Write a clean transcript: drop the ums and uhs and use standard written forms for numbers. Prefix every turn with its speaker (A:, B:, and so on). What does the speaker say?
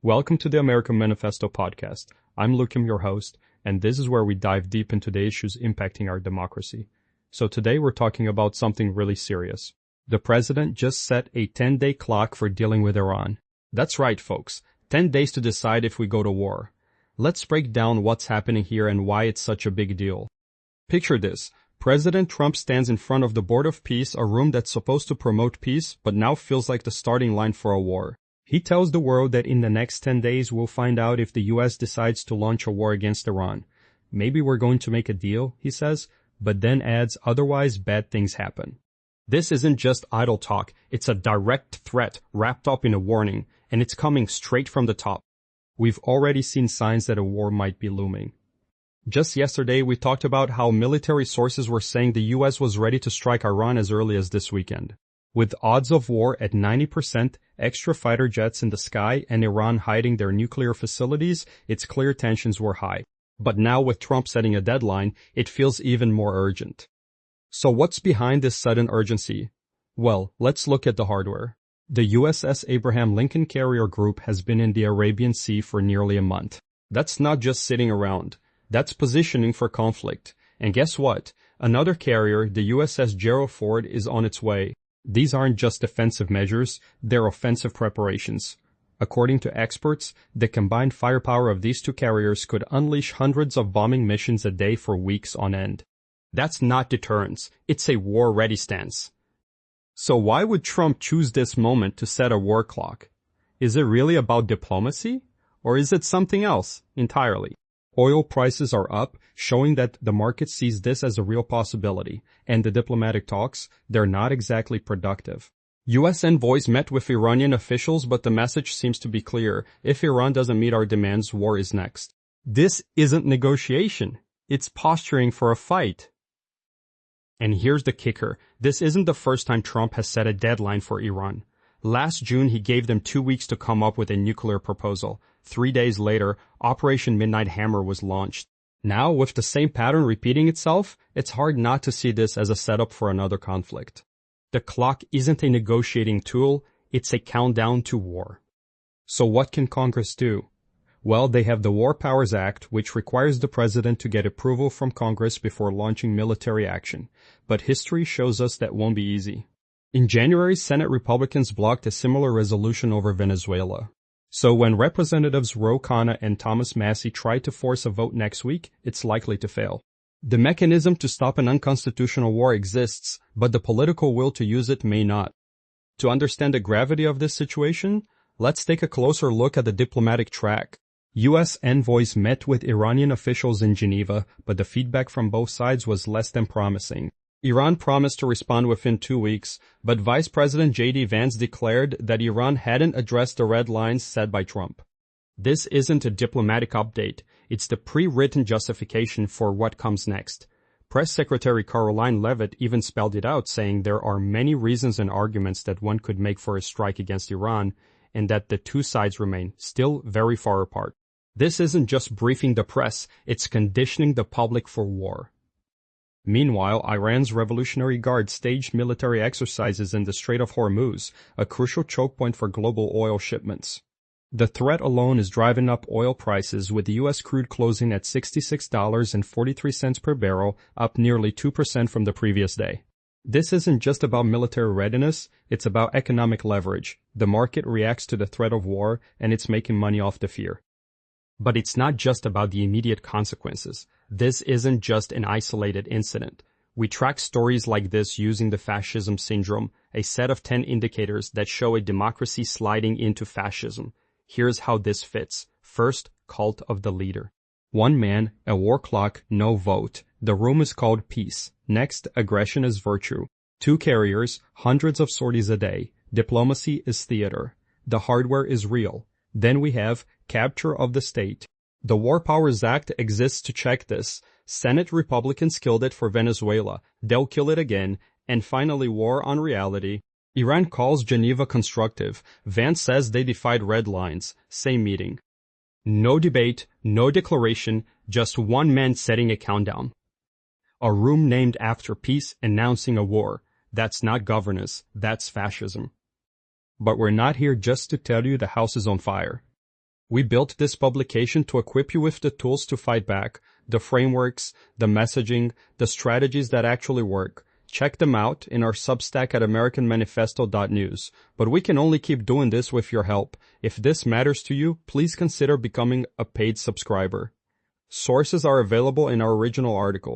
A: Welcome to the American Manifesto podcast. I'm Lukim, your host, and this is where we dive deep into the issues impacting our democracy. So today we're talking about something really serious. The president just set a 10-day clock for dealing with Iran. That's right, folks. 10 days to decide if we go to war. Let's break down what's happening here and why it's such a big deal. Picture this. President Trump stands in front of the Board of Peace, a room that's supposed to promote peace, but now feels like the starting line for a war. He tells the world that in the next 10 days we'll find out if the U.S. decides to launch a war against Iran. Maybe we're going to make a deal, he says, but then adds, otherwise bad things happen. This isn't just idle talk, it's a direct threat wrapped up in a warning, and it's coming straight from the top. We've already seen signs that a war might be looming. Just yesterday, we talked about how military sources were saying the U.S. was ready to strike Iran as early as this weekend. With odds of war at 90%, extra fighter jets in the sky, and Iran hiding their nuclear facilities, it's clear tensions were high. But now with Trump setting a deadline, it feels even more urgent. So what's behind this sudden urgency? Well, let's look at the hardware. The USS Abraham Lincoln Carrier Group has been in the Arabian Sea for nearly a month. That's not just sitting around. That's positioning for conflict. And guess what? Another carrier, the USS Gerald Ford, is on its way. These aren't just defensive measures, they're offensive preparations. According to experts, the combined firepower of these two carriers could unleash hundreds of bombing missions a day for weeks on end. That's not deterrence, it's a war-ready stance. So why would Trump choose this moment to set a war clock? Is it really about diplomacy? Or is it something else entirely? Oil prices are up, showing that the market sees this as a real possibility, and the diplomatic talks, they're not exactly productive. U.S. envoys met with Iranian officials, but the message seems to be clear. If Iran doesn't meet our demands, war is next. This isn't negotiation. It's posturing for a fight. And here's the kicker. This isn't the first time Trump has set a deadline for Iran. Last June, he gave them 2 weeks to come up with a nuclear proposal. 3 days later, Operation Midnight Hammer was launched. Now, with the same pattern repeating itself, it's hard not to see this as a setup for another conflict. The clock isn't a negotiating tool, it's a countdown to war. So what can Congress do? Well, they have the War Powers Act, which requires the president to get approval from Congress before launching military action. But history shows us that won't be easy. In January, Senate Republicans blocked a similar resolution over Venezuela. So when Representatives Ro Khanna and Thomas Massie try to force a vote next week, it's likely to fail. The mechanism to stop an unconstitutional war exists, but the political will to use it may not. To understand the gravity of this situation, let's take a closer look at the diplomatic track. U.S. envoys met with Iranian officials in Geneva, but the feedback from both sides was less than promising. Iran promised to respond within 2 weeks, but Vice President J.D. Vance declared that Iran hadn't addressed the red lines set by Trump. This isn't a diplomatic update, it's the pre-written justification for what comes next. Press Secretary Caroline Leavitt even spelled it out, saying there are many reasons and arguments that one could make for a strike against Iran, and that the two sides remain still very far apart. This isn't just briefing the press, it's conditioning the public for war. Meanwhile, Iran's Revolutionary Guard staged military exercises in the Strait of Hormuz, a crucial choke point for global oil shipments. The threat alone is driving up oil prices, with the U.S. crude closing at $66.43 per barrel, up nearly 2% from the previous day. This isn't just about military readiness, it's about economic leverage. The market reacts to the threat of war, and it's making money off the fear. But it's not just about the immediate consequences. This isn't just an isolated incident. We track stories like this using the fascism syndrome, a set of 10 indicators that show a democracy sliding into fascism. Here's how this fits. First, cult of the leader. One man, a war clock, no vote. The room is called peace. Next, aggression is virtue. 2 carriers, hundreds of sorties a day. Diplomacy is theater. The hardware is real. Then we have capture of the state. The War Powers Act exists to check this. Senate Republicans killed it for Venezuela. They'll kill it again. And finally, war on reality. Iran calls Geneva constructive. Vance says they defied red lines. Same meeting. No debate, no declaration, just one man setting a countdown. A room named after peace announcing a war. That's not governance, that's fascism. But we're not here just to tell you the house is on fire. We built this publication to equip you with the tools to fight back, the frameworks, the messaging, the strategies that actually work. Check them out in our Substack at americanmanifesto.news. But we can only keep doing this with your help. If this matters to you, please consider becoming a paid subscriber. Sources are available in our original article.